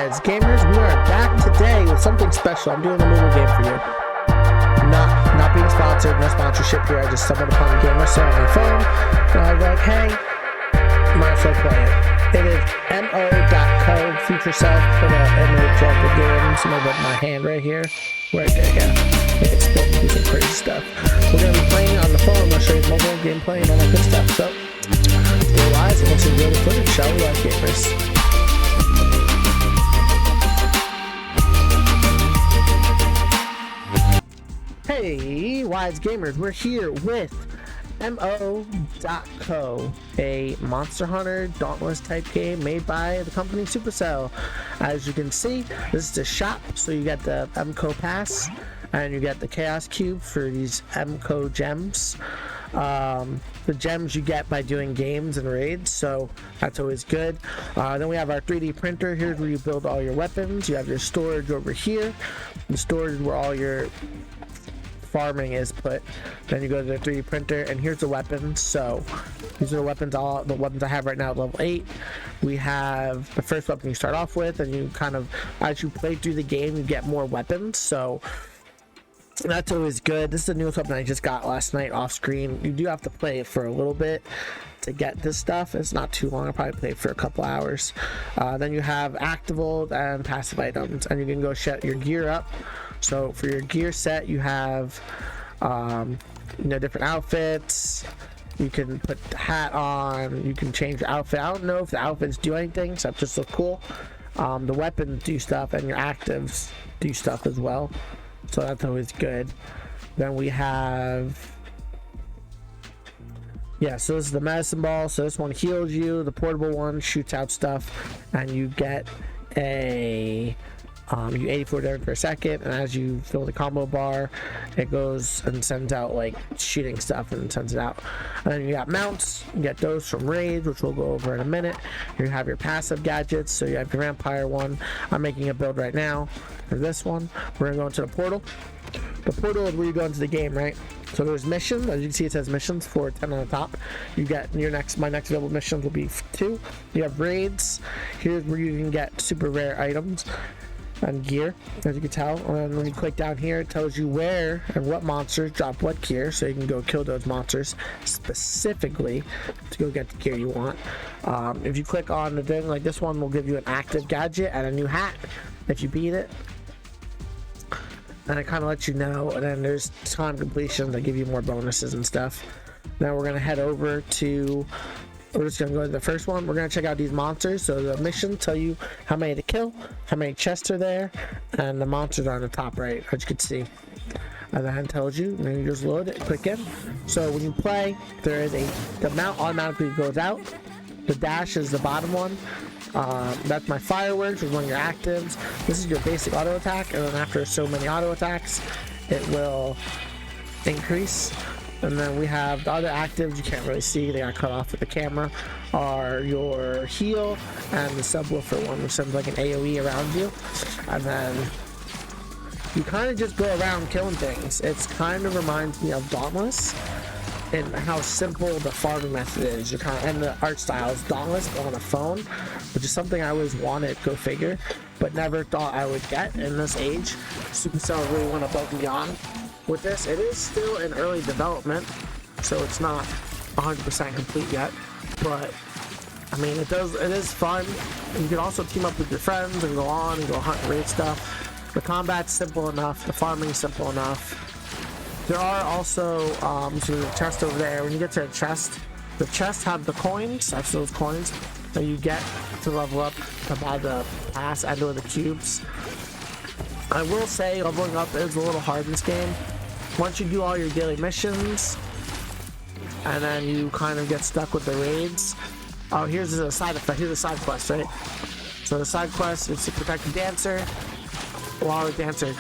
Wise Gamers, we are back today with something special. I'm doing a mobile game for you. Not being sponsored, no sponsorship here. I just stumbled upon the game myself on my phone, and I was like, hey, might as well play it. It is mo.co, Supercell, put an image of the game, some of it in my hand right here. Right there, yeah. It's supposed to do some crazy stuff. We're going to be playing on the phone. I'm going to show you mobile gameplay and all that good stuff. So, Wise, and let's enjoy the footage, shall we, Wise Gamers? Hey, Wise Gamers, we're here with mo.co, a Monster Hunter Dauntless type game made by the company Supercell. As you can see, this is the shop, so you get the MCO pass and you get the Chaos Cube for these MCO gems. The gems you get by doing games and raids, so that's always good. Then we have our 3D printer. Here's where you build all your weapons. You have your storage over here. The storage is where all your farming is put. Then you go to the 3D printer, and here's the weapons. So these are the weapons, all the weapons I have right now at level 8. We have the first weapon you start off with, and you kind of, as you play through the game, you get more weapons, so that's always good. This is the newest weapon I just got last night off screen. You do have to play it for a little bit to get this stuff. It's not too long. I'll probably play it for a couple hours. Then you have activable and passive items, and you can go set your gear up. So for your gear set, you have different outfits. You can put the hat on. You can change your outfit. I don't know if the outfits do anything except just look cool. The weapons do stuff, and your actives do stuff as well. So that's always good. Then we have, so this is the medicine ball. So this one heals you. The portable one shoots out stuff, and you get a you 84 damage per second, and as you fill the combo bar, it goes and sends out like shooting stuff and sends it out. And then you got mounts. You get those from raids, which we'll go over in a minute. You have your passive gadgets. So you have your vampire one. I'm making a build right now for this one. We're gonna go into the portal. The portal is where you go into the game, right? So there's missions. As you can see, it says missions for 10 on the top. You get my next available missions will be 2. You have raids. Here's where you can get super rare items and gear, as you can tell. And when you click down here, it tells you where and what monsters drop what gear, so you can go kill those monsters specifically to go get the gear you want. If you click on the thing, like this one will give you an active gadget and a new hat if you beat it, and it kind of lets you know. And then there's time completion that give you more bonuses and stuff. Now we're gonna head over to, we're just gonna go to the first one. We're gonna check out these monsters. So the missions tell you how many to kill, how many chests are there, and the monsters are on the top right, as you can see. And then it tells you, and then you just load it, click in. So when you play, there is the mount automatically goes out. The dash is the bottom one. That's my fireworks, which is one of your actives. This is your basic auto attack, and then after so many auto attacks, it will increase. And then we have the other actives you can't really see, they got cut off with the camera, are your heal and the subwoofer one, which sends like an AoE around you. And then you kind of just go around killing things. It's kind of reminds me of Dauntless and how simple the farming method is. And the art style is Dauntless on a phone, which is something I always wanted, go figure, but never thought I would get in this age. Supercell really went above and beyond with this. It is still in early development, so it's not 100% complete yet, but I mean, it is fun. You can also team up with your friends and go on and go hunt and raid stuff. The combat's simple enough, the farming's simple enough. There are also so the chest over there. When you get to the chests have the coins. That's those coins that you get to level up to buy the pass and or the cubes. I will say leveling up is a little hard in this game. Once you do all your daily missions, and then you kind of get stuck with the raids. Oh, here's a side effect. Here's a side quest, right? So the side quest is to protect the dancer. While the dancer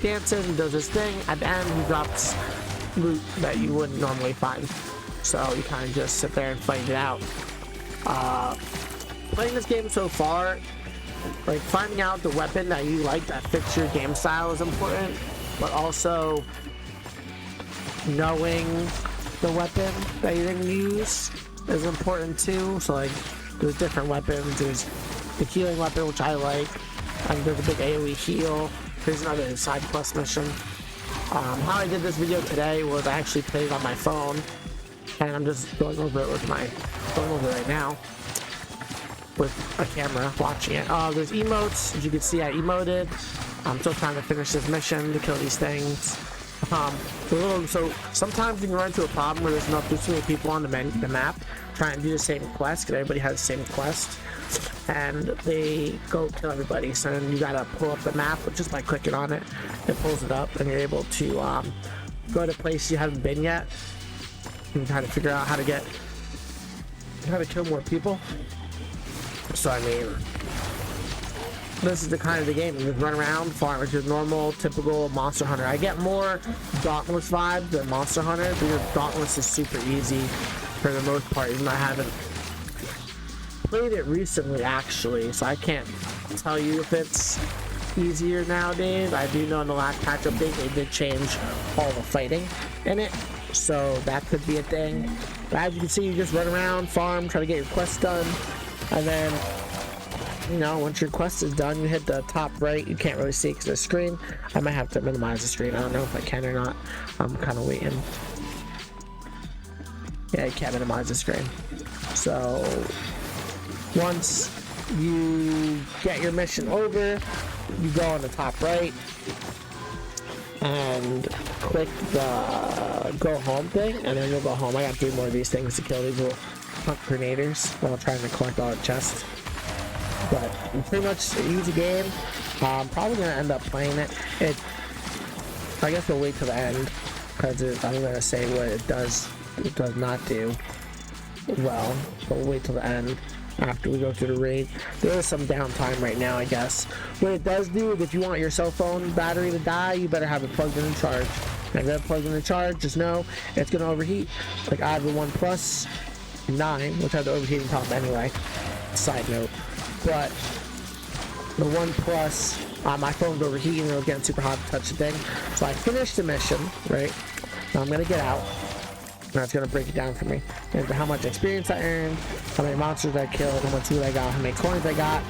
dances and does his thing, at the end he drops loot that you wouldn't normally find. So you kind of just sit there and fight it out. Playing this game so far, like finding out the weapon that you like that fits your game style is important, but also knowing the weapon that you're going to use is important too. So like there's different weapons. There's the healing weapon, which I like. and there's a big AoE heal. Here's another side quest mission. How I did this video today was I actually played it on my phone, and I'm just going over it with going over it right now with a camera watching it. There's emotes. As you can see, I emoted. I'm still trying to finish this mission to kill these things. So sometimes you can run into a problem where there's too many people on the map trying to do the same quest, because everybody has the same quest, and they go kill everybody. So then you gotta pull up the map, but just by clicking on it, it pulls it up, and you're able to go to places you haven't been yet and try to figure out how to kill more people. So I mean, this is the kind of the game. You just run around, farm, which is normal, typical Monster Hunter. I get more Dauntless vibes than Monster Hunter, because Dauntless is super easy for the most part, even though I haven't played it recently, actually, so I can't tell you if it's easier nowadays. I do know in the last patch update they did change all the fighting in it, so that could be a thing. But as you can see, you just run around, farm, try to get your quests done, and then, you know, once your quest is done, you hit the top right. You can't really see because of the screen. I might have to minimize the screen. I don't know if I can or not. I'm kind of waiting. Yeah, you can't minimize the screen. So once you get your mission over, you go on the top right and click the go home thing, and then you'll go home. I got 3 more of these things to kill, these little punk grenaders, while trying to collect all the chests. But pretty much an easy game. I'm probably gonna end up playing it. I guess we'll wait till the end, because I'm gonna say what it does not do well. But we'll wait till the end after we go through the raid. There is some downtime right now, I guess. What it does do is if you want your cell phone battery to die, you better have it plugged in and charged. And if it's plugged in and charged, just know it's gonna overheat. Like I have the OnePlus 9, which had the overheating problem anyway. Side note. But the OnePlus, my phone's overheating, it'll get super hot to touch the thing. So I finished the mission, right? Now I'm gonna get out. Now it's gonna break it down for me into how much experience I earned, how many monsters I killed, how much loot I got, how many coins I got,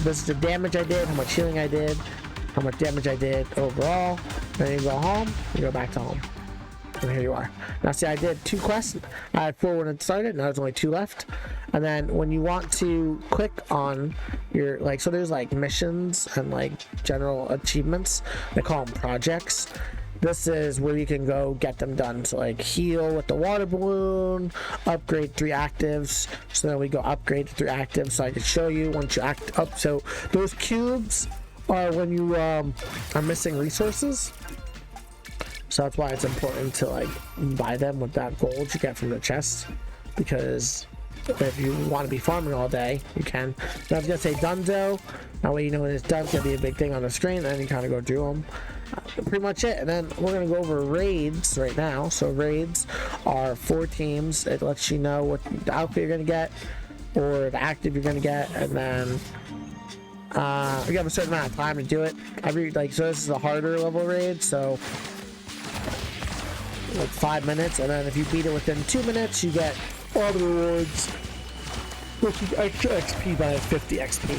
this is the damage I did, how much healing I did, how much damage I did overall. Then you go home, you go back to home. And here you are. Now see, I did 2 quests. I had 4 when it started, now there's only 2 left. And then when you want to click on your, like, so there's like missions and like general achievements, they call them projects. This is where you can go get them done. So like heal with the water balloon, upgrade 3 actives. So then we go upgrade to 3 actives, so I can show you once you act up. So those cubes are when you are missing resources. So that's why it's important to like buy them with that gold you get from the chest, because if you want to be farming all day, you can. Now I was gonna say Dunzo. That way you know when it's done, it's gonna be a big thing on the screen, and then you kind of go through them. Pretty much it. And then we're gonna go over raids right now. So raids are 4 teams. It lets you know what the outfit you're gonna get or the active you're gonna get, and then you have a certain amount of time to do it. So this is a harder level raid, so like 5 minutes, and then if you beat it within 2 minutes, you get all the rewards, which is extra XP by 50 XP.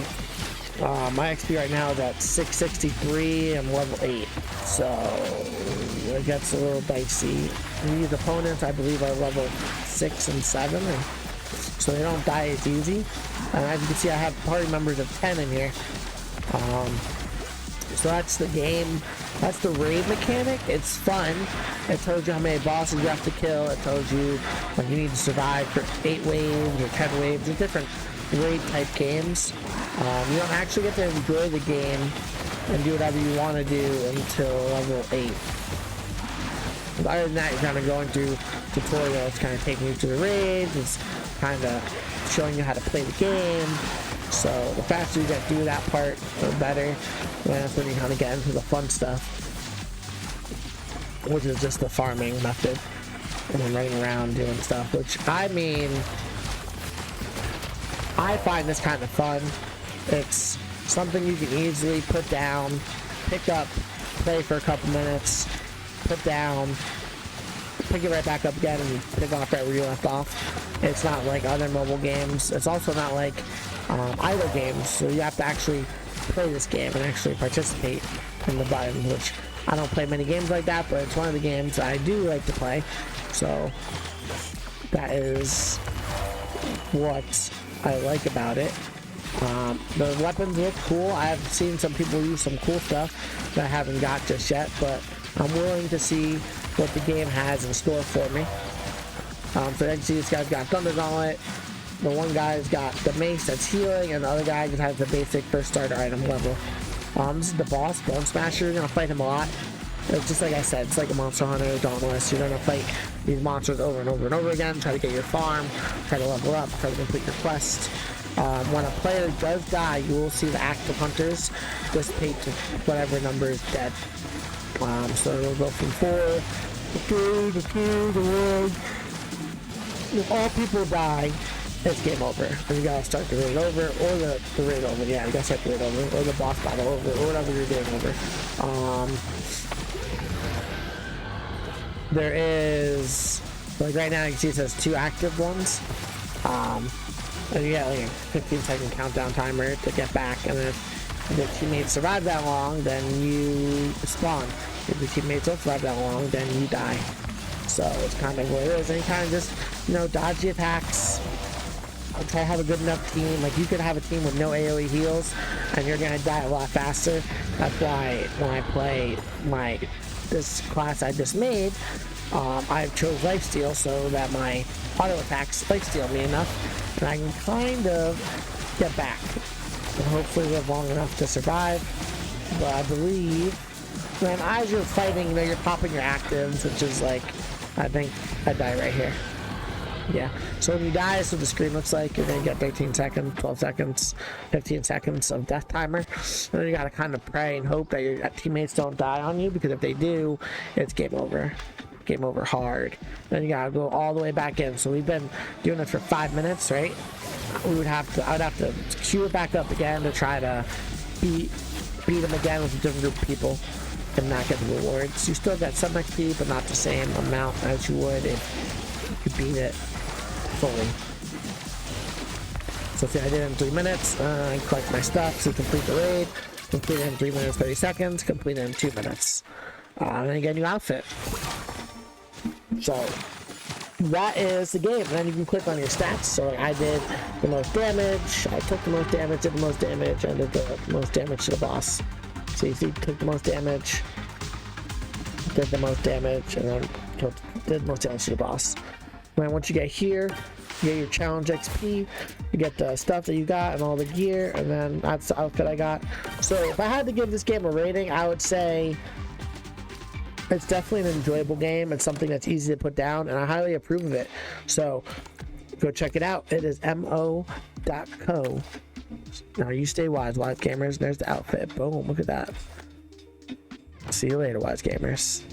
My XP right now is at 663 and level 8, so it gets a little dicey. And these opponents, I believe, are level 6 and 7, so they don't die as easy. And as you can see, I have party members of 10 in here. So that's the game. That's the raid mechanic. It's fun. It tells you how many bosses you have to kill. It tells you like you need to survive for 8 waves or 10 waves. There's different raid type games. You don't actually get to enjoy the game and do whatever you want to do until level 8. But other than that, you're kind of going through tutorials, kind of taking you to the raids. It's kind of showing you how to play the game. So the faster you get through that part, the better. And that's when you kind of get into the fun stuff, which is just the farming method and then running around doing stuff. Which, I mean, I find this kind of fun. It's something you can easily put down, pick up, play for a couple minutes, put down, pick it right back up again, and pick off right where you left off. It's not like other mobile games. It's also not like idle games, so you have to actually play this game and actually participate in the buttons, which I don't play many games like that, but it's one of the games I do like to play. So that is what I like about it. The weapons look cool. I have seen some people use some cool stuff that I haven't got just yet, but I'm willing to see what the game has in store for me. So you can see this guy's got Thunder Gauntlet. The one guy's got the mace that's healing, and the other guy just has the basic first starter item level. This is the boss, Bone Smasher. You're gonna fight him a lot. It's just like I said, it's like a Monster Hunter, Dauntless. You're gonna fight these monsters over and over and over again, try to get your farm, try to level up, try to complete your quest. When a player does die, you will see the active hunters dissipate to whatever number is dead. So it'll go from 4 to 2 to 1. If all people die, it's game over. And you gotta start the raid over, or the raid over. Yeah, you gotta start the raid over, or the boss battle over, or whatever you're doing over. There is, like right now you can see it says 2 active ones. And you got like a 15-second countdown timer to get back, and then if your teammates survive that long, then you spawn. If your teammates don't survive that long, then you die. So it's kind of what it is. And you kind of just, you know, dodge the attacks. I'll try to have a good enough team. Like, you could have a team with no AoE heals, and you're gonna die a lot faster. That's why when I play this class I just made, I chose lifesteal so that my auto attacks lifesteal me enough, and I can kind of get back and hopefully live long enough to survive. But I believe when as you're fighting, you know, you're popping your actives, which is like, I think I die right here. Yeah, so when you die, that's what the screen looks like. You're gonna get 13 seconds, 12 seconds, 15 seconds of death timer. And then you gotta kind of pray and hope that your teammates don't die on you, because if they do, it's game over. Game over hard. Then you gotta go all the way back in. So we've been doing it for 5 minutes, right? I would have to queue it back up again to try to beat them again with a different group of people and not get the rewards. You still get some XP, but not the same amount as you would if you beat it fully. So see, I did it in 3 minutes. I collect my stuff to complete the raid. Complete it in 3 minutes 30 seconds. Complete it in 2 minutes. And then you get a new outfit. So that is the game. And then you can click on your stats. So I did the most damage. I took the most damage, did the most damage, and did the most damage to the boss. So you see, took the most damage, did the most damage, and then did the most damage to the boss. And then once you get here, you get your challenge XP, you get the stuff that you got and all the gear, and then that's the outfit I got. So if I had to give this game a rating, I would say it's definitely an enjoyable game. It's something that's easy to put down, and I highly approve of it. So go check it out. It is mo.co. Now you stay wise gamers. There's the outfit. Boom, look at that. See you later, wise gamers.